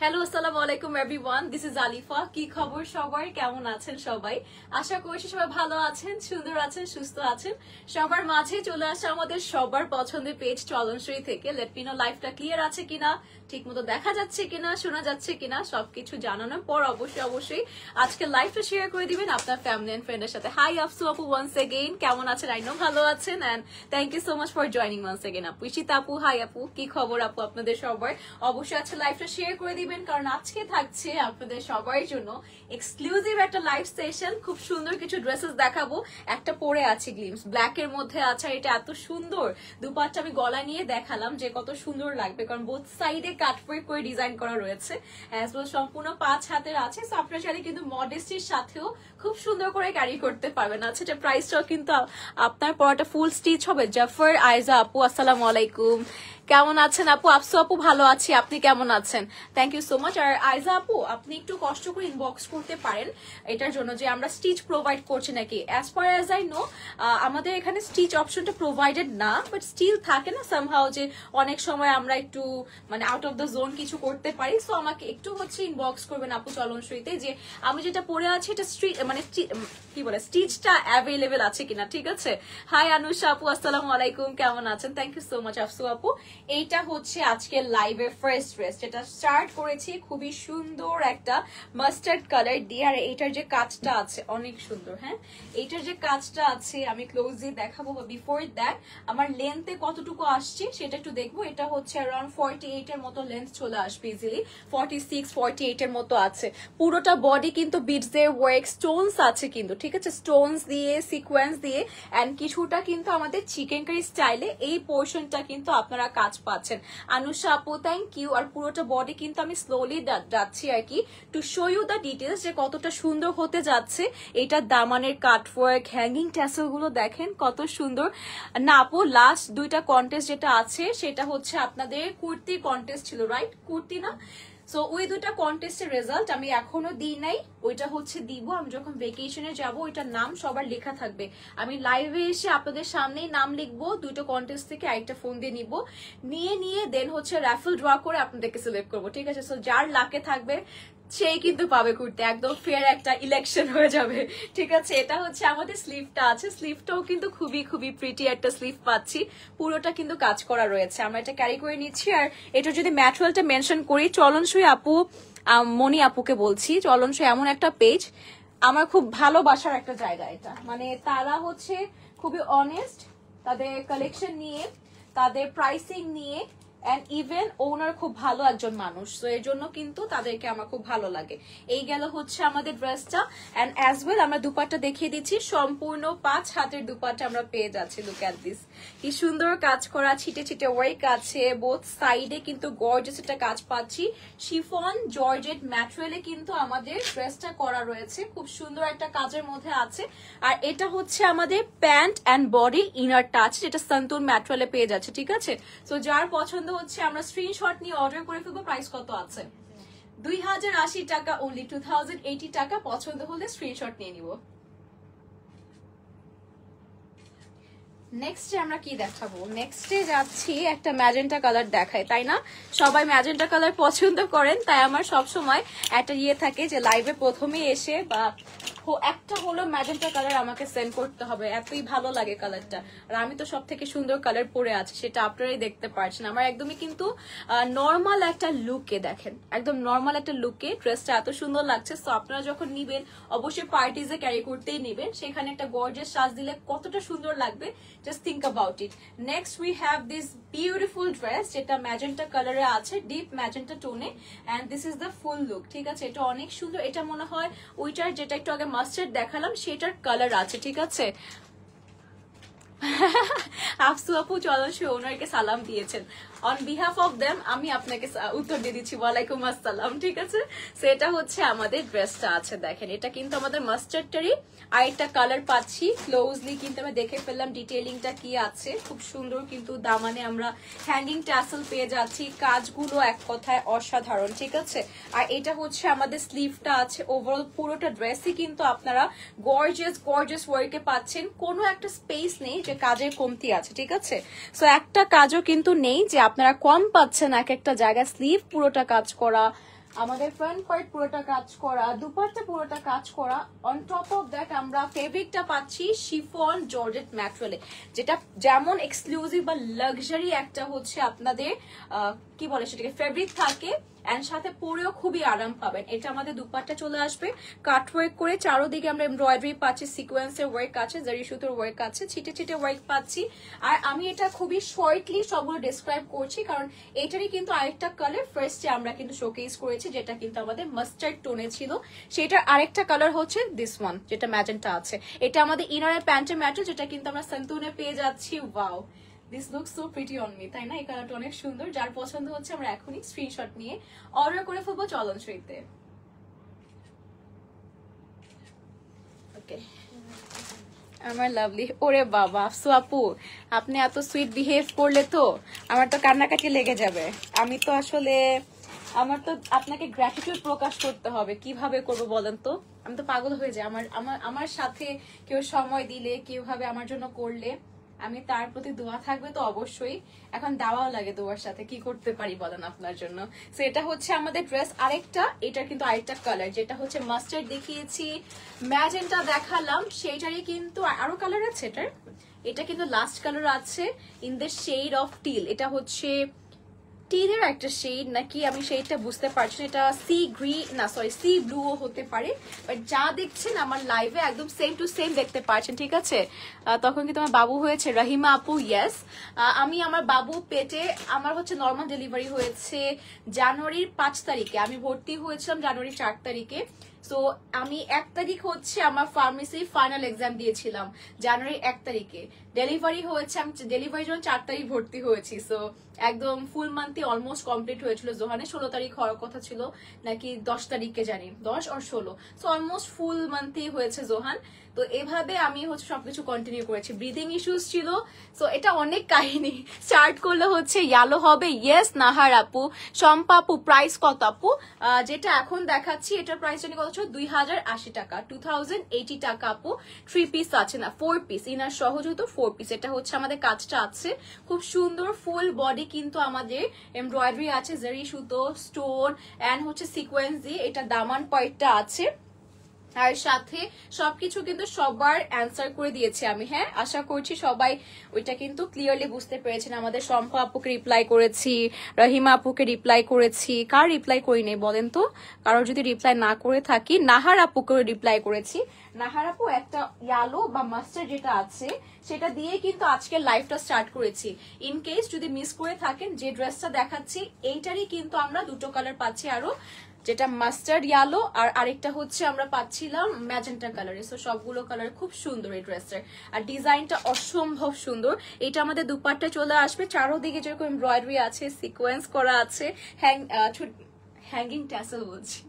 Hello আসসালামু আলাইকুম everyone, this is Alifa. কি খবর সবার, কেমন আছেন সবাই? আশা করছি সবাই ভালো আছেন, সুন্দর আছেন, সুস্থ আছেন। সবার মাঝে চলে আসে আমাদের সবার পছন্দের পেজ চলনশ্রী থেকে। লেট মি নো লাইফটা ক্লিয়ার আছে কিনা, ঠিক মতো দেখা যাচ্ছে কিনা, শোনা যাচ্ছে কিনা, সবকিছু জানানোর পর অবশ্যই আজকে লাইফটা শেয়ার করে দিবেন আপনার ফ্যামিলি এন্ড ফ্রেন্ডের সাথে। হাই আফসু আপু, ওয়ান্স এগেইন কেমন আছেন? আই নো ভালো আছেন and thank you so much for joining once again. আপু ইশিতা আপু, হাই আপু, কি খবর আপু আপনাদের সবার? অবশ্যই আজকে লাইফটা শেয়ার করে দিবেন, কারণ আজকে থাকছে আপনাদের সবার জন্য এক্সক্লুসিভ একটা লাইভ সেশন। খুব সুন্দর কিছু ড্রেসেস দেখাবো। একটা পরে আছে গ্লিমস ব্ল্যাক এর মধ্যে আছে, এটা এত সুন্দর। দুপাটটা আমি গলা নিয়ে দেখালাম যে কত সুন্দর লাগবে, কারণ বোথ সাইডে কাটওয়ার্ক করে ডিজাইন করা রয়েছে, অ্যাজ ওয়েল সম্পূর্ণ 5 হাতের আছে। সো আপনারা চাইলে কিন্তু মডেস্টির সাথেও খুব সুন্দর করে ক্যারি করতে পারবেন। আচ্ছা, এটা প্রাইসটাও কিন্তু আপনার পরাটা ফুল স্টিচ হবে। জাফর আয়জা আপু, আসসালামু আলাইকুম, কেমন আছেন আপু? আফসু আপু, ভালো আছি, আপনি কেমন আছেন? Thank you so much. আর আয়জা আপু, আপনি একটু কষ্ট করে ইনবক্স করতে পারেন এটার জন্য যে আমরা স্টিচ প্রোভাইড করছি নাকি। As far as I know আমাদের এখানে স্টিচ অপশনটা প্রোভাইডেড না, বাট স্টিল থাকে না সামহাও যে অনেক সময় আমরা একটু মানে আউট অফ দ্য জোন কিছু করতে পারি। সো আমাকে একটু ইনবক্স করবেন আপু চলনশ্রীতে যে আমি যেটা পরে আছি এটা মানে কি বলে স্টিচটা অ্যাভেলেবেল আছে কিনা, ঠিক আছে? হাই আনুষা আপু, আসসালামু আলাইকুম, কেমন আছেন? Thank you so much Afsu আপু। এইটা হচ্ছে আজকে লাইভের ফার্স্ট ড্রেস, যেটা স্টার্ট করেছি খুবই সুন্দর একটা মাস্টার্ড কালার দিয়ে। আর এইটার যে কাজটা আছে অনেক সুন্দর। হ্যাঁ, এইটার যে কাজটা আছে আমি ক্লোজলি দেখাবো, বা বিফোর দ্যাট আমার লেন্থে কতটুকু আসছে সেটা একটু দেখবো। এটা হচ্ছে অ্যারাউন্ড 48 এর মতো লেন্থ চলে আসবে, ইজিলি 46 48 এর মতো আছে। পুরোটা বডি কিন্তু বিটস এর ওয়ার্ক, স্টোনস আছে কিন্তু, ঠিক আছে? স্টোনস দিয়ে, সিকোয়েন্স দিয়ে, এন্ড কিছুটা কিন্তু আমাদের চিকেন কারি স্টাইলে এই পোর্শনটা কিন্তু আপনারা কাজ পাচ্ছেন। আনুষা আপু, থ্যাংক ইউ। আর পুরোটা বডি কিন্তু আমি স্লোলি যাচ্ছি আর কি to show you the details যে কতটা সুন্দর হতে যাচ্ছে। এটা দামানের কাটওয়ার্ক, হ্যাঙ্গিং ট্যাসেল গুলো দেখেন কত সুন্দর। না আপু, লাস্ট দুইটা কন্টেস্ট যেটা আছে সেটা হচ্ছে আপনাদের কুর্তি কন্টেস্ট ছিল, রাইট? কুর্তি না? সো ওই দুটা কন্টেস্টের রেজাল্ট আমি এখনো দিই নাই, ওইটা হচ্ছে দিব আমি যখন ভেকেশনে যাব। ওইটার নাম সবার লেখা থাকবে, আমি লাইভে এসে আপনাদের সামনেই নাম লিখবো। দুটো কন্টেস্ট থেকে আরেকটা ফোন দিয়ে নিয়ে দেন হচ্ছে র্যাফেল ড্র করে আপনাদেরকে সিলেক্ট করবো, ঠিক আছে? সো যার লাকে থাকবে সেই কিন্তু পাবে কুর্তি, একদম ফেয়ার একটা ইলেকশন হয়ে যাবে, ঠিক আছে? এটা হচ্ছে আমাদের স্লিভটা আছে, স্লিভটাও কিন্তু খুবই প্রিটি একটা স্লিভ পাচ্ছি, পুরোটা কিন্তু কাজ করা রয়েছে। আমরা এটা ক্যারি করে নিচ্ছি। আর এটা যদি ম্যাটেরিয়ালটা মেনশন করি, চলনসই আপু, মনি আপুকে বলছি, চলনসই এমন একটা পেজ আমার খুব ভালোবাসার একটা জায়গা। এটা মানে তারা হচ্ছে খুবই অনেস্ট তাদের কালেকশন নিয়ে, তাদের প্রাইসিং নিয়ে, এন্ড ইভেন ওনার খুব ভালো একজন মানুষ, তো এর জন্য কিন্তু তাদেরকে আমার খুব ভালো লাগে। এই গেল হচ্ছে আমাদের ড্রেসটা, এন্ড অ্যাজ ওয়েল আমরা দুপাট্টা দেখিয়ে দিচ্ছি। সম্পূর্ণ 5 হাতের দুপাট্টা আমরা পেয়ে যাচ্ছি। লুক এট দিস, কি সুন্দর কাজ করা, ছিটে ওয়ার্ক আছে, বোথ সাইডে কিন্তু গর্জিয়াস একটা কাজ পাচ্ছি। শিফন জর্জেট ম্যাটেরিয়ালে কিন্তু আমাদের ড্রেসটা করা রয়েছে, খুব সুন্দর একটা কাজের মধ্যে আছে। আর এটা হচ্ছে আমাদের pant and body inner touch, যেটা সন্তুর ম্যাটেরিয়ালে পেয়ে যাচ্ছে, ঠিক আছে? তো যার পছন্দ হচ্ছে আমরা স্ক্রিনশট নিয়ে অর্ডার করে ফেলবো। প্রাইস কত আছে? 2080 টাকা অনলি, 2080 টাকা। পছন্দ হলে স্ক্রিনশট নিয়ে নিব। নেক্সটে আমরা কি দেখাবো? নেক্সটে যাচ্ছি একটা ম্যাজেন্টা কালার দেখায়, তাই না? সবাই ম্যাজেন্টা কালার পছন্দ করেন, তাই আমার সবসময় একটা ইয়ে থাকে যে লাইভে প্রথমে এসে বা একটা হলো ম্যাজেন্টা কালার আমাকে সেন্ড করতে হবে, এতই ভালো লাগে কালারটা। আর আমি তো সব থেকে সুন্দর কালার পরে আছি, সেটা আপনারাই দেখতে পাচ্ছেন। আমার একদমই কিন্তু নর্মাল একটা লুকে, দেখেন একদম নর্মাল একটা লুকে ড্রেসটা এত সুন্দর লাগছে। তো আপনারা যখন নিবেন অবশ্যই পার্টিজে ক্যারি করতেই নিবেন, সেখানে একটা গর্জিয়াস সাজ দিলে কতটা সুন্দর লাগবে, just think about it. Next we have this beautiful dress, যেটা ম্যাজেন্টা কালারে আছে, ডিপ ম্যাজেন্টা টোনে, and this is the full look, ঠিক আছে? এটা অনেক সুন্দর। এটা মনে হয় ওইটার যেটা একটু আগে মাস্টার্ড দেখালাম সেটার কালার আছে, ঠিক আছে? আফসু আপু চলনসই ওনারকে সালাম দিয়েছেন, অন বিহাফ অফ দেম আমি আপনাকে উত্তর দিয়ে দিচ্ছি, ওয়ালাইকুম আসসালাম, ঠিক আছে? সেটা হচ্ছে আমাদের ড্রেসটা আছে, দেখেন এটা কিন্তু আমাদের মাস্টার্ডটারই আরেকটা কালার পাচ্ছি। ক্লোজলি কিন্তু আমি দেখে ফেললাম ডিটেইলিংটা কি আছে, খুব সুন্দর কিন্তু দামানে আমরা হ্যাঙ্গিং ট্যাসেল পেয়ে যাচ্ছি, কাজগুলো এক কথায় অসাধারণ, ঠিক আছে? আর এটা হচ্ছে আমাদের স্লিভটা আছে। ওভারঅল পুরোটা ড্রেসই কিন্তু আপনারা গর্জিয়াস ওয়ার্কে পাচ্ছেন, কোনো একটা স্পেস নেই যে কাজের কমতি আছে, ঠিক আছে? সো একটা কাজও কিন্তু নেই যে আপনারা কম পাচ্ছেন এক একটা জায়গায়। স্লিভ পুরোটা কাজ করা, আমাদের ফ্রন্ট পার্ট পুরোটা কাজ করা, দুপাট্টা পুরোটা কাজ করা। অন টপ অফ দ্যাট আমরা ফেব্রিকটা পাচ্ছি শিফন জর্জেট ম্যাটেরিয়ালে, যেটা যেমন এক্সক্লুসিভ বা লাক্সারি একটা হচ্ছে আপনাদের কি বলে সেটাকে ফেব্রিক থাকে, এন্ড সাথে পরেও খুবই আরাম পাবেন। এটা আমাদের দুপাট্টা চলে আসবে কাট ওয়ার্ক করে, চারোদিকে আমরা এমব্রয়ডারি পাচ্ছি, সিকোয়েন্সের ওয়ার্ক আছে, জারি সুতোর ওয়ার্ক আছে, ছিটে ছিটে ওয়ার্ক পাচ্ছি। আর আমি এটা খুবই শর্টলি সবগুলো ডিসক্রাইব করছি, কারণ এটারই কিন্তু আরেকটা কালার ফার্স্টে আমরা কিন্তু শোকেস করেছি, যেটা কিন্তু আমাদের মাস্টার্ড টোনে ছিল। সেটার আরেকটা কালার হচ্ছে দিস ওয়ান, যেটা ম্যাজেন্টা আছে। এটা আমাদের ইনারের প্যান্টের ম্যাটেরিয়াল, যেটা কিন্তু আমরা সান্তুনে পেয়ে যাচ্ছি। Wow, this look so pretty on me, তাই না? এই কালারটা অনেক সুন্দর। যার পছন্দ হচ্ছে আমরা এখনই স্ক্রিনশট নিয়ে অর্ডার করে ফেলবো চলন সুইতে। ওকে আমার লাভলি, ওরে বাবা আফসু আপু, আপনি এত সুইট বিহেভ করলে তো আমার তো কান্নাকাটি লেগে যাবে। আমি তো আসলে আমার তো আপনাকে গ্র্যাটিটিউড প্রকাশ করতে হবে, কিভাবে করবো বলেন তো? আমি তো পাগল হয়ে যাই। আমার আমার আমার সাথে কেউ সময় দিলে, কেউ ভাবে আমার জন্য করলে, আমি তার প্রতি দোয়া থাকবে তো অবশ্যই। এখন দাওয়াও লাগে দোয়ার সাথে, কি করতে পারি বলেন আপনার জন্য। সো এটা হচ্ছে আমাদের ড্রেস আরেকটা, এটা কিন্তু আরেকটা কালার, যেটা হচ্ছে মাস্টার্ড দেখিয়েছি, ম্যাজেন্টা দেখালাম, সেইটারই কিন্তু আরো কালার আছে এটার। এটা কিন্তু লাস্ট কালার আছে in the shade of teal. এটা হচ্ছে টিলের একটা শেড নাকি আমি শেডটা বুঝতে পারছি না, এটা সি গ্রিন না সরি সি ব্লুও হতে পারে, বাট যা দেখছেন আমার লাইভে একদম সেম টু সেম দেখতে পাচ্ছেন, ঠিক আছে? তখন কি তোমার বাবু হয়েছে রাহিমা আপু? ইয়েস, আমি আমার বাবু পেটে, আমার হচ্ছে নর্মাল ডেলিভারি হয়েছে জানুয়ারির 5 তারিখে, আমি ভর্তি হয়েছিলাম জানুয়ারির 4 তারিখে। সো আমি 1 তারিখ হচ্ছে আমার ফার্মেসি ফাইনাল এক্সাম দিয়েছিলাম জানুয়ারি 1 তারিখে, ডেলিভারি হয়েছে, আমি ডেলিভারির জন্য 4 তারিখ ভর্তি হয়েছি। সো একদম ফুল মান্থই অলমোস্ট কমপ্লিট হয়েছিল। জোহানে 16 তারিখ হওয়ার কথা ছিল, নাকি 10 তারিখে জানি, 10 আর 16, সো অলমোস্ট ফুল মান্থই হয়েছে জোহান। তো এভাবে আমি হচ্ছে সবকিছু কন্টিনিউ করেছি। ব্রিদিং ইস্যুস ছিল, সো এটা অনেক কাহিনী। স্টার্ট করলে হচ্ছে ইয়ালো হবে। ইয়েস নাহার আপু, শম্পা আপু, প্রাইস কত আপু? যেটা এখন দেখাচ্ছি এটার প্রাইস জানি কত ছিল, 2080 টাকা, 2080 টাকা আপু। 3 পিস আছে না 4 পিস, ইনার সহজ হতো 4 পিস। এটা হচ্ছে আমাদের কাজটা আছে খুব সুন্দর, ফুল বডি কিন্তু আমাদের এমব্রয়ডারি আছে, জারি সুতো, স্টোন এন্ড হচ্ছে সিকোয়েন্স দিয়ে এটা দামান পয়েন্টটা আছে। আর সাথে সবকিছু কিন্তু সবার অ্যান্সার করে দিয়েছি আমি। হ্যাঁ, আশা করছি সবাই ওইটা কিন্তু ক্লিয়ারলি বুঝতে পেরেছেন। আমাদের শম্পা আপুকে রিপ্লাই করেছি, রহিমা আপুকে রিপ্লাই করেছি, কার রিপ্লাই করি নেই বলেন তো? কারোর যদি রিপ্লাই না করে থাকি, নাহার আপুকে রিপ্লাই করেছি। নাহার আপু একটা ইয়ালো বা মাস্টার্ড যেটা আছে সেটা দিয়ে কিন্তু আজকে লাইভটা স্টার্ট করেছি। ইন কেস যদি মিস করে থাকেন, যে ড্রেসটা দেখাচ্ছি এইটারই কিন্তু আমরা দুটো কালার পাচ্ছি আরো, যেটা মাস্টার্ড ইয়ালো আর আরেকটা হচ্ছে আমরা পাচ্ছিলাম ম্যাজেন্টা কালারে। সো সবগুলো কালার খুব সুন্দর এই ড্রেসটার, আর ডিজাইনটা অসম্ভব সুন্দর। এটা আমাদের দুপাট্টা চলে আসবে, চারোদিকে যেরকম এমব্রয়ডারি আছে, সিকোয়েন্স করা আছে, হ্যাঙ্গিং ট্যাসেল বলছি,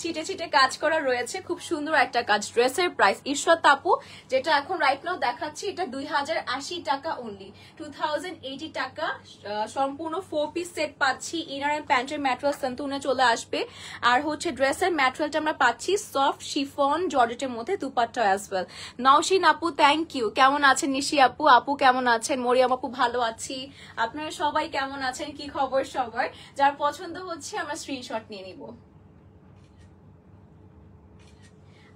ছিটে ছিটে কাজ করা রয়েছে, খুব সুন্দর একটা কাজ। ড্রেসের প্রাইস ঈশ্বর তাপু, যেটা এখন রাইট নাও দেখাচ্ছি, এটা 2080 টাকা অনলি, 2080 টাকা। সম্পূর্ণ 4 পিস সেট পাচ্ছি, ইনার এন্ড প্যান্টের ম্যাটেরিয়াল সান্তুনে চলে আসবে। আর হচ্ছে ড্রেসের ম্যাটেরিয়ালটা আমরা পাচ্ছি সফট শিফন জর্জেটের মধ্যে, দুপাট্টা অ্যাজ ওয়েল। নওশিন আপু থ্যাংক ইউ, কেমন আছেন? নিশি আপু, আপু কেমন আছেন? মরিয়াম আপু ভালো আছি, আপনারা সবাই কেমন আছেন? কি খবর সবার? যার পছন্দ হচ্ছে আমরা স্ক্রিনশট নিয়ে নিব।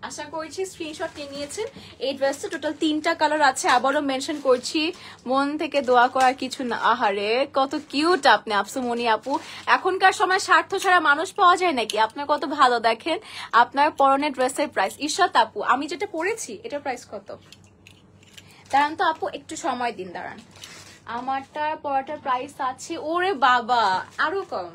আশা করছি স্ক্রিনশট নিয়ে নিয়েছেন। এই ড্রেসটা টোটাল 3টা কালার আছে, আবারও মেনশন করছি, মন থেকে দোয়া করার কিছু না। আহারে কত কিউট আপনি আফসু মনি আপু। এখনকার সময় স্বার্থ ছাড়া মানুষ পাওয়া যায় নাকি? আপনার কত ভালো, দেখেন আপনার পরনের ড্রেসের প্রাইস। ঈশ্বর আপু, আমি যেটা পরেছি এটার প্রাইস কত? দাঁড়ান তো আপু, একটু সময় দিন, দাঁড়ান। আমারটা পরাটার প্রাইস আছে, ওরে বাবা আরো কম,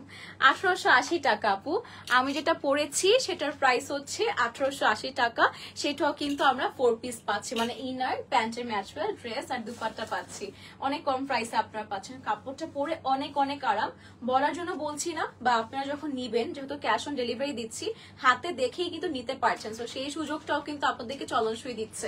1880 টাকা আপু। আমি যেটা পরেছি সেটার প্রাইস হচ্ছে 1880 টাকা। সেটাও কিন্তু আমরা 4 পিস পাচ্ছি, মানে ইনার প্যান্টের ম্যাটেরিয়াল, ড্রেস আর দুপাট্টা পাচ্ছি। অনেক কম প্রাইসে আপনারা পাচ্ছেন। কাপড়টা পরে অনেক অনেক আরাম, বলার জন্য বলছি না, বা আপনারা যখন নিবেন, যেহেতু ক্যাশ অন ডেলিভারি দিচ্ছি, হাতে দেখেই কিন্তু নিতে পারছেন। তো সেই সুযোগটাও কিন্তু আপনাদেরকে চলনসই দিচ্ছে।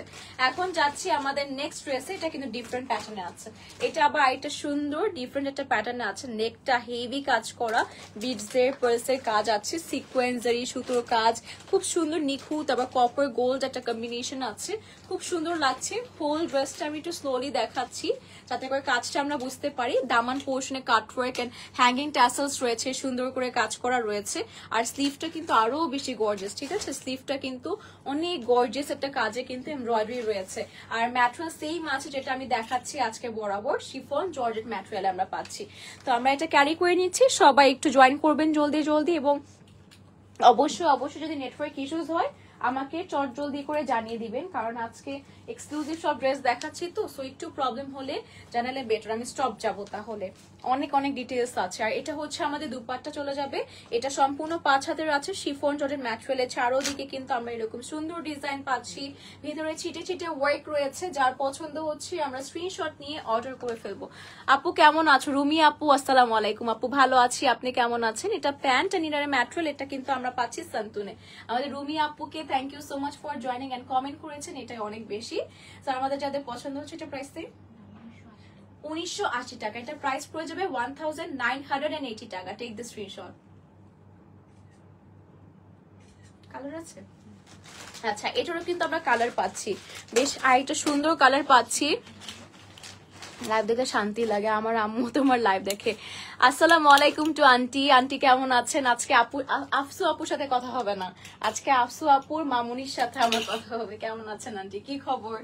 এখন যাচ্ছি আমাদের নেক্সট ড্রেসে, এটা কিন্তু ডিফারেন্ট প্যাটার্নে আছে। এটা সবার আরেকটা সুন্দর ডিফারেন্ট একটা প্যাটার্ন আছে, নেকটা হেভি কাজ করা, বিডসের পার্লসের কাজ আছে, সিকোয়েন্সারি সুতোর কাজ, খুব সুন্দর নিখুঁত, আবার কপার গোল্ড একটা কম্বিনেশন আছে, খুব সুন্দর লাগছে। হোল ড্রেসটা আমি একটু স্লোলি দেখাচ্ছি যাতে করে কাজটা আমরা বুঝতে পারি। দামান পোর্শনে কাটওয়ার্ক এন্ড হ্যাঙ্গিং ট্যাসেলস রয়েছে, সুন্দর করে কাজ করা রয়েছে। আর স্লিভটা কিন্তু আরো বেশি গর্জিয়াস, ঠিক আছে? স্লিভটা কিন্তু অনেক গর্জিয়াস একটা কাজে কিন্তু এমব্রয়ডারি রয়েছে। আর ম্যাটেরিয়াল সেম আছে যেটা আমি দেখাচ্ছি আজকে বরাবর, শিফন জর্জেট ম্যাটেরিয়াল আমরা পাচ্ছি। তো আমরা এটা ক্যারি করে নিচ্ছি, সবাই একটু জয়েন করবেন জলদি জলদি, এবং অবশ্যই যদি নেটওয়ার্ক ইস্যুস হয় আমাকে চট জলদি করে জানিয়ে দিবেন, কারণ আজকে এক্সক্লুসিভ সব ড্রেস দেখাচ্ছি তো, সো একটু প্রবলেম হলে জানালে বেটার, আমি স্টপ যাবো তাহলে। অনেক ডিটেলস আছে। আর এটা হচ্ছে আমাদের দুপাট্টা চলে যাবে, এটা সম্পূর্ণ 5 হাতের আছে, শিফন জর্জেট ম্যাটেরিয়ালের চারোদিকে কিন্তু আমরা এরকম সুন্দর ডিজাইন পাচ্ছি, ভিতরে ছিটে ওয়ার্ক রয়েছে। যার পছন্দ হচ্ছে আমরা স্ক্রিনশট নিয়ে অর্ডার করে ফেলবো। আপু কেমন আছো? রুমি আপু আসসালামু আলাইকুম। আপু ভালো আছি, আপনি কেমন আছেন? এটা প্যান্ট এন্ড ইনারের ম্যাটেরিয়াল, এটা কিন্তু আমরা পাচ্ছি সান্তুনে। আমাদের রুমি আপুকে thank you so much for joining and comment করেছেন, এটাই অনেক বেশি। স্যার আমাদের যাদের পছন্দ হচ্ছে, এটা প্রাইস 1980 টাকা, এটা প্রাইস পড়ে যাবে 1980 টাকা। Take the screenshot. কালার আছে? আচ্ছা, এটারও কিন্তু আমরা কালার পাচ্ছি, বেশ আরেকটা সুন্দর কালার পাচ্ছি। লাইভ দেখে শান্তি লাগে, আমার আম্মু তোমার লাইভ দেখে। আসসালামু আলাইকুম টু আন্টি। আন্টি কেমন আছেন? আজকে আফসু আপুর সাথে কথা হবে না, আজকে আফসু আপুর মামুনির সাথে আমার কথা হবে। কেমন আছেন আন্টি, কি খবর?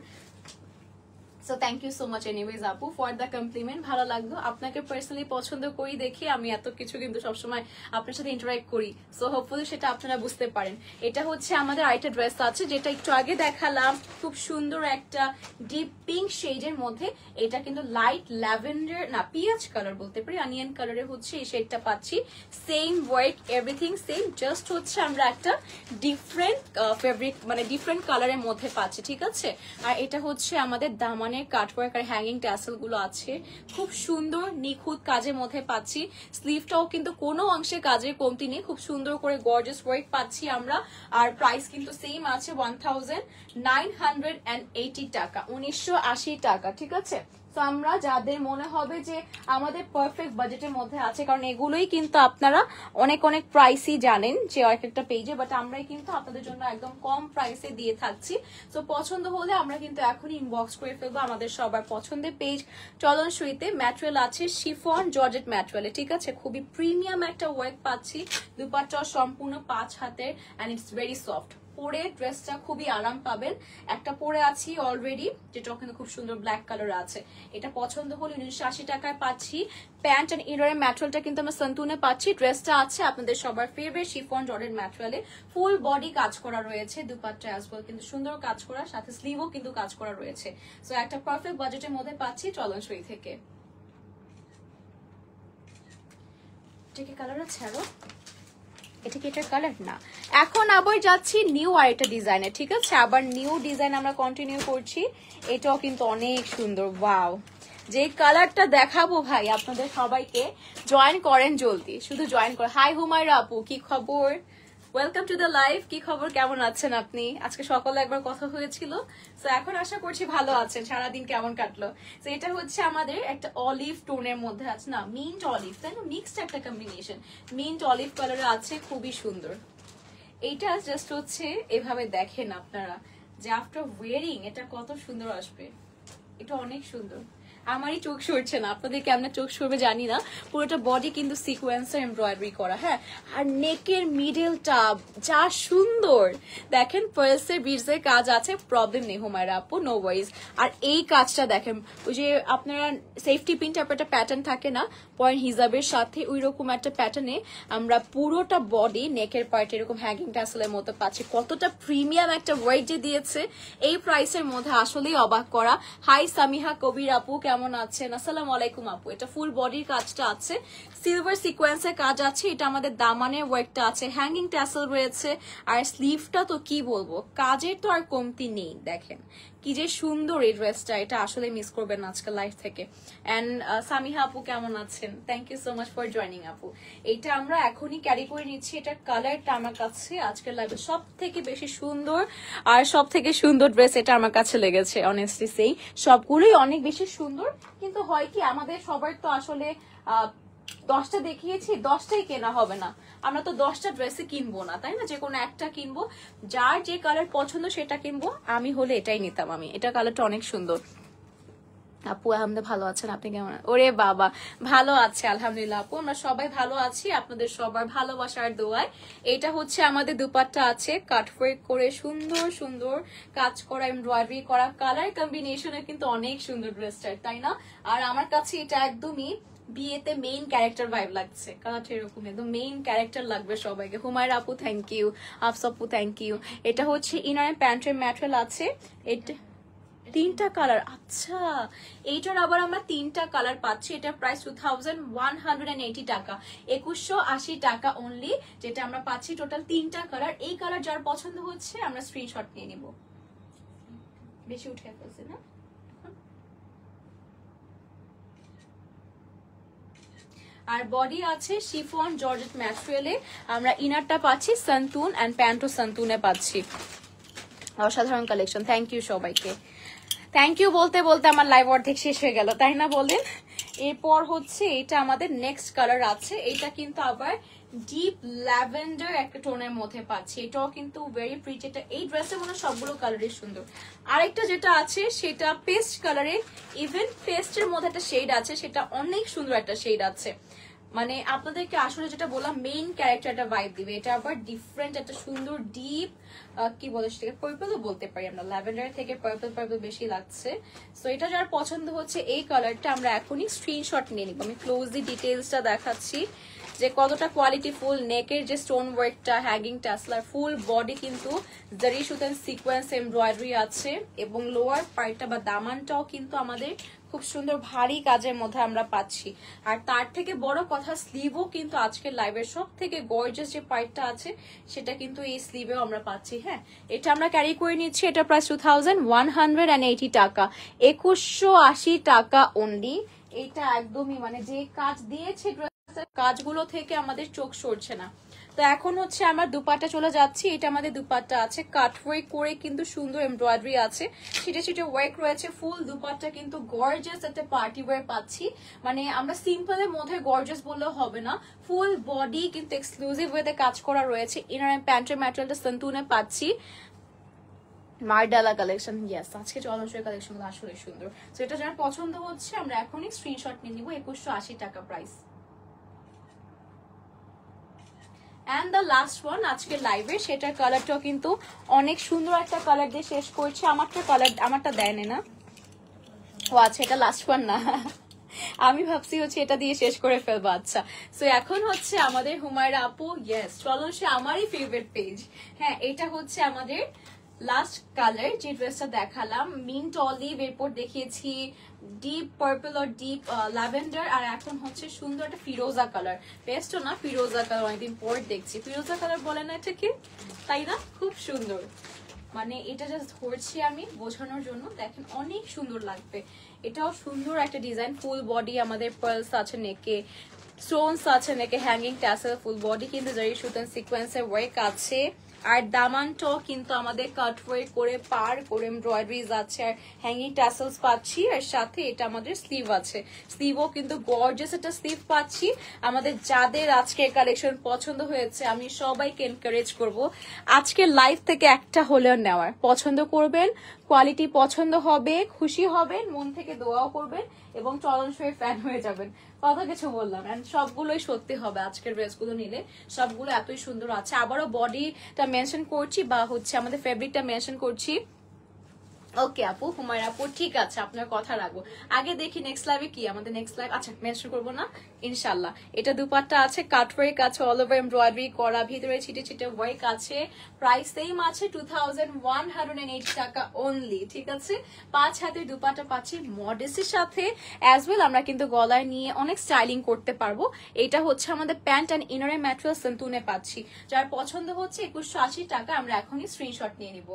So thank you so much anyways আপু ফর দ্য কমপ্লিমেন্ট। ভালো লাগলো, আপনাকে পার্সোনালি পছন্দ করি দেখি আমি এত কিছু কিন্তু সবসময় আপনার সাথে ইন্টারাক্ট করি, সো হোপফুলি সেটা আপনারা বুঝতে পারেন। এটা হচ্ছে আমাদের আরেকটা ড্রেস আছে যেটা একটু আগে দেখালাম, খুব সুন্দর একটা ডিপ পিঙ্ক শেডের মধ্যে। এটা কিন্তু লাইট ল্যাভেন্ডার না পিয়াজ কালার বলতে পারি, অনিয়ন কালারে হচ্ছে এই শেডটা পাচ্ছি। Same work, everything same, just হচ্ছে আমরা একটা ডিফারেন্ট ফেব্রিক মানে ডিফারেন্ট কালারের মধ্যে পাচ্ছি, ঠিক আছে? আর এটা হচ্ছে আমাদের দামান কাটওয়ার্ক আর হ্যাঙ্গিং ট্যাসেল গুলো আছে, খুব সুন্দর নিখুঁত কাজের মধ্যে পাচ্ছি। স্লিভটাও কিন্তু কোনো অংশে কাজের কমতি নেই, খুব সুন্দর করে গর্জিয়াস ওয়ার্ক পাচ্ছি আমরা। আর প্রাইস কিন্তু সেম আছে 1980 টাকা, 1980 টাকা, ঠিক আছে? তো আমরা যাদের মনে হবে যে আমাদের পারফেক্ট বাজেটের মধ্যে আছে, কারণ এগুলোই কিন্তু আপনারা অনেক প্রাইসই জানেন যে একটা পেজে, বাট আমরাই কিন্তু আপনাদের জন্য একদম কম প্রাইসে দিয়ে থাকছি। তো পছন্দ হলে আমরা কিন্তু এখনই ইনবক্স করে ফেলবো আমাদের সবার পছন্দের পেজ চলন সুইতে। ম্যাটেরিয়াল আছে শিফন জর্জেট ম্যাটেরিয়ালে, ঠিক আছে? খুবই প্রিমিয়াম একটা ওয়ার্ক পাচ্ছি, দুপাট্টা সম্পূর্ণ 5 হাতের এন্ড ইটস ভেরি সফট। পরে ড্রেসটা খুবই আরাম পাবেন। একটা পরে আছি অলরেডি, যেটা কিন্তু খুব সুন্দর ব্ল্যাক কালার আছে, এটা পছন্দ হলে 1980 টাকায় পাচ্ছি। প্যান্ট এন্ড ইনারের ম্যাটেরিয়ালটা কিন্তু আমরা সন্তুনে পাচ্ছি। ড্রেসটা আছে আপনাদের সবার ফেভারিট শিফন জর্জেট ম্যাটেরিয়ালে, ফুল বডি কাজ করা রয়েছে, দুপাট্টা অ্যাজ ওয়েল কিন্তু সুন্দর কাজ করা, সাথে স্লিভও কিন্তু কাজ করা রয়েছে। সো একটা পারফেক্ট বাজেটের মধ্যে পাচ্ছি চলন সুই থেকে। এটা কি কালার আছে আরো? এটা কি এটার কালার না? এখন আবার যাচ্ছি নিউ আরেকটা ডিজাইনে, ঠিক আছে? আবার নিউ ডিজাইন আমরা কন্টিনিউ করছি, এটাও কিন্তু অনেক সুন্দর। ওয়াও, যে কালারটা দেখাবো ভাই আপনাদের সবাইকে, জয়েন করেন জলদি, শুধু জয়েন করেন। হাই হুমায়রা আপু, কি খবর? Welcome to the live. কি খবর, কেমন আছেন আপনি? আজকে সকালে একবার কথা হয়েছিল, তো এখন আশা করছি ভালো আছেন। সারাদিন কেমন কাটলো? তো এটা হচ্ছে আমাদের একটা অলিভ টোনের মধ্যে আছে, না মিন্ট অলিভ, তাই না? মিক্সড একটা কম্বিনেশন, মিন্ট অলিভ কালারে আছে, খুবই সুন্দর। এইটা জাস্ট হচ্ছে এভাবে দেখেন আপনারা যে আফটার ওয়ারিং এটা কত সুন্দর আসবে, এটা অনেক সুন্দর। আমারই চোখ সরছে না, আপনাদের কেমন চোখ সরবে জানি না। পুরোটা বডি কিন্তু সিকোয়েন্সার এমব্রয়ডারি করা, হ্যাঁ। আর নেকের মিডলটা যা সুন্দর, দেখেন পার্লসের বিডসের কাজ আছে, প্রবলেম নেই হুমায়রা আপু, নো ওয়ারিজ। আর এই কাজটা দেখেন, ওই যে আপনারা সেফটি পিন টাইপের একটা প্যাটার্ন থাকে না পয়েন্ট হিজাবের সাথে, ওই রকম একটা প্যাটার্নে আমরা পুরোটা বডি নেকের পার্ট এরকম হ্যাঙ্গিং ট্যাসেলের মতো পাচ্ছি। কতটা প্রিমিয়াম একটা ওয়েট যে দিয়েছে এই প্রাইসের মধ্যে, আসলেই অবাক করা। হাই সামিহা কবির আপু, কেমন আছেন? আসসালামু আলাইকুম আপু। এটা ফুল বডির কাজটা আছে, সিলভার সিকোয়েন্সের কাজ আছে, এটা আমাদের দামানের ওয়ার্কটা আছে, হ্যাঙ্গিং ট্যাসেল রয়েছে। আর স্লিভটা তো কি বলবো, কাজের তো আর কমতি নেই, দেখেন কি যে সুন্দর এই ড্রেসটা, এটা আসলে মিস করবেন না আজকাল লাইফ থেকে। অ্যান্ড সামিহা আপু কেমন আছেন? Thank you so much for joining আপু। এটা আমরা এখনই ক্যারি করে নিচ্ছি। এটার কালারটা আমার কাছে আজকের লাইফে সব থেকে বেশি সুন্দর, আর সব থেকে সুন্দর ড্রেস এটা আমার কাছে লেগেছে অনেস্টলি সেই। সবগুলোই অনেক বেশি সুন্দর, কিন্তু হয় কি আমাদের সবার তো আসলে 10টা দেখিয়েছি, 10টাই কেনা হবে না। আমরা তো 10টা ড্রেসে কিনবো না, তাই না? যে কোনো একটা কিনবো, যার যে কালার পছন্দ সেটা কিনবো। আমি হলে এটাই নিতাম। আমি এটা কালারটা অনেক সুন্দর। আপু আলহামদুলিল্লাহ ভালো আছেন, আপনি কেমন? ওরে বাবা, ভালো আছে আলহামদুলিল্লাহ আপু, আমরা সবাই ভালো আছি আপনাদের সবার ভালোবাসার দোয়ায়। এটা হচ্ছে আমাদের দুপাট্টা আছে কাটওয়ার্ক করে সুন্দর সুন্দর কাজ করা, এমব্রয়ডারি করা, কালার কম্বিনেশনে কিন্তু অনেক সুন্দর ড্রেসটা, তাই না? আর আমার কাছে এটা একদমই বিয়েতে মেইন ক্যারেক্টার ভাইব লাগছে। কালারটা এরকম একদম মেইন ক্যারেক্টার লাগবে সবাইকে। হুমায়রা আপু থ্যাংক ইউ, আফস আপু থ্যাংক ইউ। এটা হচ্ছে ইনার প্যান্টের ম্যাটেরিয়াল আছে। এটা 3টা কালার, আচ্ছা এইটার আবার আমরা 3টা কালার পাচ্ছি। এটা প্রাইস 2180 টাকা, 2180 টাকা অনলি, যেটা আমরা পাচ্ছি টোটাল 3টা কালার। এই কালার যার পছন্দ হচ্ছে আমরা স্ক্রিনশট নিয়ে নিব। বেশি উঠে ফেলছে না? আর বডি আছে শিফন জর্জেট ম্যাটেরিয়ালে। আমরা ইনারটা পাচ্ছি সান্তুন এন্ড প্যান্টও সান্তুনে পাচ্ছি। অসাধারণ কালেকশন, থ্যাংক ইউ সবাইকে। থ্যাংক ইউ বলতে বলতে আমার লাইভ অর্ধেক শেষ হয়ে গেল, তাই না বলেন? এরপর হচ্ছে এটা আমাদের নেক্সট কালার আছে। এটা কিন্তু আবার ডিপ ল্যাভেন্ডার একটা টোনের মধ্যে পাচ্ছি। এটাও কিন্তু ভেরি প্রিটি। এটা এই ড্রেসের মনে সবগুলো কালারই সুন্দর। আরেকটা যেটা আছে সেটা পেস্ট কালারে, ইভেন পেস্টের মধ্যে একটা শেড আছে, সেটা অনেক সুন্দর একটা শেড আছে। মানে আপনাদেরকে আসলে যেটা বললাম মেইন ক্যারেক্টারটা ভাইব দিবে। এটা আবার ডিফারেন্ট একটা সুন্দর ডিপ কি বলে সেটাকে পার্পলও বলতে পারি আমরা, ল্যাভেন্ডার থেকে পার্পল বেশি লাগছে। সো এটা যার পছন্দ হচ্ছে এই কালারটা আমরা এখনই স্ক্রিনশট নিয়ে নিব। আমি ক্লোজলি ডিটেইলসটা দেখাচ্ছি যে কতটা কোয়ালিটি ফুল। নেকের যে স্টোন ওয়ার্কটা, হ্যাঙ্গিং টাসলার, ফুল বডি কিন্তু জারি সুতান সিকোয়েন্স এমব্রয়ডারি আছে, এবং লোয়ার পার্টটা বা দামানটাও কিন্তু আমাদের খুব সুন্দর ভারী কাজের মধ্যে আমরা পাচ্ছি। আর তার থেকে বড় কথা স্লিভও কিন্তু আজকের লাইভের সব থেকে গর্জিয়াস যে পার্টটা আছে সেটা কিন্তু এই স্লিভেও আমরা পাচ্ছি। হ্যাঁ, এটা আমরা ক্যারি করে নিচ্ছি। এটা প্রাইস 2180 টাকা, 2180 টাকা অনলি। এটা একদমই মানে যে কাজ দিয়েছে কাজগুলো থেকে আমাদের চোখ সরছে না। তো এখন হচ্ছে আমার দুপাট্টা চলে যাচ্ছি। এটা আমাদের দুপাট্টা আছে কাটওয়ার্ক করে, কিন্তু সুন্দর এমব্রয়ডারি আছে, সেটা ওয়ার্ক রয়েছে। ফুল দুপাট্টা কিন্তু গর্জিয়াস একটা পার্টি ওয়্যার পাচ্ছি। মানে আমরা সিম্পলের মধ্যে গর্জিয়াস বললেও হবে না, ফুল বডি কিন্তু এক্সক্লুসিভ ওয়েতে কাজ করা রয়েছে। ইনার প্যান্টের ম্যাটেরিয়ালটা সন্তুনে পাচ্ছি। মারডালা কালেকশন, ইয়েস আজকে চলনসই কালেকশন গুলো আসলে সুন্দর। তো এটা যার পছন্দ হচ্ছে আমরা এখনই স্ক্রিনশট নিয়ে নিব। 2180 টাকা price. And the last one আজকে লাইভে, সেটার কালারটাও কিন্তু অনেক সুন্দর একটা কালার দিয়ে শেষ করছি। আমারটা দেয় না। ও আচ্ছা, এটা লাস্ট ওয়ান না, আমি ভাবছি হচ্ছে এটা দিয়ে শেষ করে ফেলবো। আচ্ছা, সো এখন হচ্ছে আমাদের হুমায়রা আপু, ইয়েস চলন সে আমারই ফেভারিট পেজ। হ্যাঁ, এটা হচ্ছে আমাদের লাস্ট কালার যে ড্রেসটা দেখালাম, মিন্ট অলিভ, এরপর দেখিয়েছি ডিপ পার্পল আর ডিপ ল্যাভেন্ডার, আর এখন হচ্ছে সুন্দর একটা ফিরোজা কালার। বেস্টও না, ফিরোজা কালার অনেকদিন পর দেখছি। ফিরোজা কালার বলে না এটাকে, তাই না? খুব সুন্দর। মানে এটা জাস্ট ধরছি আমি বোঝানোর জন্য, দেখেন অনেক সুন্দর লাগবে। এটাও সুন্দর একটা ডিজাইন, ফুল বডি আমাদের পার্লস আছে নেকে, স্টোনস আছে নেকে, হ্যাঙ্গিং ট্যাসেল, ফুল বডি কিন্তু জারি সুতান সিকোয়েন্সের ওয়ার্ক আছে। আর দামানটাও কিন্তু আমাদের কাট ওয়ার্ক করে পার করে এমব্রয়ডারিজ আছে, আর হ্যাঙ্গিং ট্যাসেলস পাচ্ছি। আর সাথে এটা আমাদের স্লিভ আছে, স্লিভও কিন্তু গর্জিয়াস একটা স্লিভ পাচ্ছি। আমাদের যাদের আজকের কালেকশন পছন্দ হয়েছে আমি সবাইকে এনকারেজ করব আজকের লাইভ থেকে একটা হলেও নেওয়ার। পছন্দ করবেন, কোয়ালিটি পছন্দ হবে, খুশি হবেন, মন থেকে দোয়াও করবেন, এবং চলনসই ফ্যান হয়ে যাবেন। কত কিছু বললাম, এন্ড সবগুলোই সত্যি হবে। আজকের ড্রেসগুলো নিলে সবগুলো এতই সুন্দর আছে। আবারও বডিটা মেনশন করছি, বা হচ্ছে আমাদের ফেব্রিকটা মেনশন করছি। ওকে আপু, হুমায়রা আপু ঠিক আছে, আপনার কথা রাখবো। আগে দেখি নেক্সট লাইভে কি আমাদের নেক্সট লাইভ, আচ্ছা মেনশন করবো না ইনশাল্লাহ। এটা দুপাট্টা আছে কাটওয়ার্ক আছে, অল ওভার এমব্রয়ডারি করা, ভিতরে ছিটে ছিটে ওয়ার্ক আছে। প্রাইস সেম আছে 2180 টাকা অনলি। ঠিক আছে, 5 হাতের দুপাট্টা পাচ্ছি মডেস্টের সাথে অ্যাজ ওয়েল। আমরা কিন্তু গলায় নিয়ে অনেক স্টাইলিং করতে পারবো। এটা হচ্ছে আমাদের প্যান্ট অ্যান্ড ইনারের ম্যাটেরিয়াল সন্তুনে পাচ্ছি। যার পছন্দ হচ্ছে 2180 টাকা, আমরা এখনই স্ক্রিনশট নিয়ে নিব।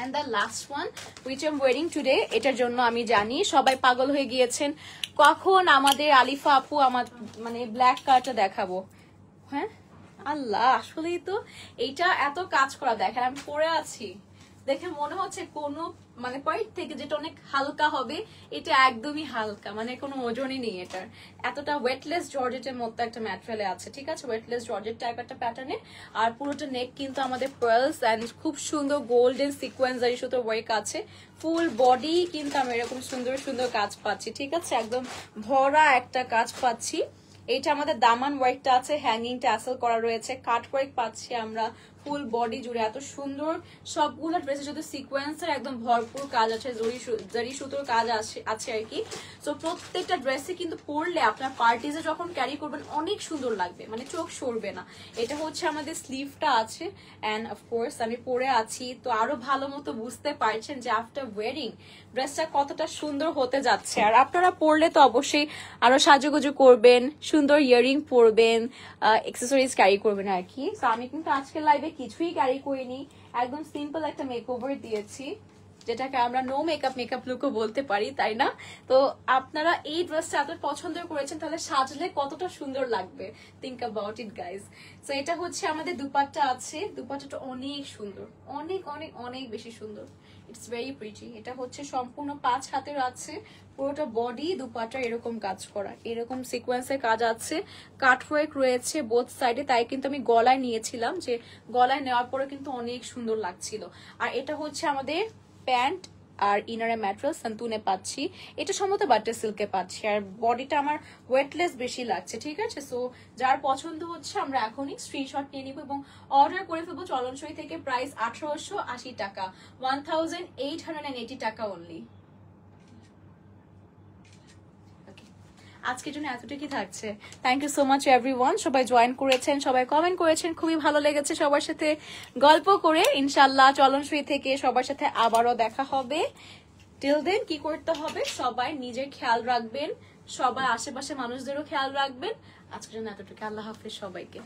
And the last one which I'm wearing today, এটার জন্য আমি জানি সবাই পাগল হয়ে গিয়েছেন কখন আমাদের আলিফা আপু আমার মানে ব্ল্যাক কালারটা দেখাবো। হ্যাঁ আল্লাহ, আসলেই তো এইটা এত কাজ করা, দেখেন আমি পরে আছি দেখে মনে হচ্ছে কোনো মানে পয়েন্ট থেকে যেটা অনেক হালকা হবে, এটা একদমই হালকা, মানে কোনো ওজনই নেই এটার। এতটা ওয়েটলেস জর্জেটের মতো একটা ম্যাটেরিয়ালে আছে, ঠিক আছে, ওয়েটলেস জর্জেট টাইপ একটা প্যাটার্নে। আর পুরোটা নেক কিন্তু আমাদের পার্লস এন্ড খুব সুন্দর গোল্ডেন সিকোয়েন্সারি সুতোর ওয়ার্ক আছে। ফুল বডি কিন্তু আমরা এরকম সুন্দর সুন্দর কাজ পাচ্ছি, ঠিক আছে, একদম ভরা একটা কাজ পাচ্ছি। এটা আমাদের দামান ওয়ার্কটা আছে, হ্যাঙ্গিং ট্যাসেল করা রয়েছে, কাট ওয়ার্ক পাচ্ছি আমরা ফুল বডি জুড়ে, এত সুন্দর সবগুলো ড্রেসে শুধু সিকোয়েন্সের একদম ভরপুর কাজ আছে, জরি সুতোর কাজ আছে আর কি। তো প্রত্যেকটা ড্রেসে কিন্তু পরলে আপনার পার্টিজে যখন ক্যারি করবেন অনেক সুন্দর লাগবে, মানে চোখ সরবে না। এটা হচ্ছে আমাদের স্লিভটা আছে অ্যান্ড অফকোর্স আমি পরে আছি, তো আরো ভালো মতো বুঝতে পারছেন যে আফটার ওয়ারিং ড্রেসটা কতটা সুন্দর হতে যাচ্ছে। আর আপনারা পরলে তো অবশ্যই আরো সাজুগুজু করবেন, সুন্দর ইয়ারিং পরবেন, অ্যাক্সেসরিজ ক্যারি করবেন আর কি। তো আমি কিন্তু আজকের লাইভে কিছুই ক্যারি করিনি, একদম সিম্পল একটা মেকওভার দিয়েছি, যেটাকে আমরা নো মেকআপ লুকও বলতে পারি, তাই না? তো আপনারা এই ড্রেসটা এত পছন্দ করেছেন, তাহলে সাজলে কতটা সুন্দর লাগবে, থিঙ্ক অ্যাবাউট ইট গাইজ। তো এটা হচ্ছে আমাদের দুপাট্টা আছে, দুপাট্টাটা অনেক সুন্দর, অনেক অনেক অনেক বেশি সুন্দর, ইটস ভেরি প্রিটি। এটা হচ্ছে সম্পূর্ণ 5 হাতের আছে, পুরোটা বডি দুপাট্টা এরকম কাজ করা, এরকম সিকোয়েন্সের কাজ আছে, কাটওয়ার্ক রয়েছে বোথ সাইডে, তাই কিন্তু আমি গলায় নিয়েছিলাম, যে গলায় নেওয়ার পরে কিন্তু অনেক সুন্দর লাগছিল। আর এটা হচ্ছে আমাদের প্যান্ট আর ইনারে ম্যাটেরিয়াল সান্তুনে পাচ্ছি, এটা সম্ভবত বাটার সিল্কে পাচ্ছি। আর বডিটা আমার ওয়েটলেস বেশি লাগছে, ঠিক আছে। সো যার পছন্দ হচ্ছে আমরা এখনই স্ক্রিনশট নিয়ে নিব এবং অর্ডার করে ফেলবো চলনসই থেকে। প্রাইস 1880 টাকা, 1880 টাকা অনলি। আজকের জন্য এতটুকুই থাকছে। Thank you so much everyone, সবাই জয়েন করেছেন, সবাই কমেন্ট করেছেন, খুবই ভালো লেগেছে সবার সাথে গল্প করে। ইনশাল্লাহ চলনসই থেকে সবার সাথে আবারও দেখা হবে। টিল দেন কি করতে হবে, সবাই নিজের খেয়াল রাখবেন, সবাই আশেপাশে মানুষদেরও খেয়াল রাখবেন। আজকের জন্য এতটুকু, আল্লাহ হাফেজ সবাইকে।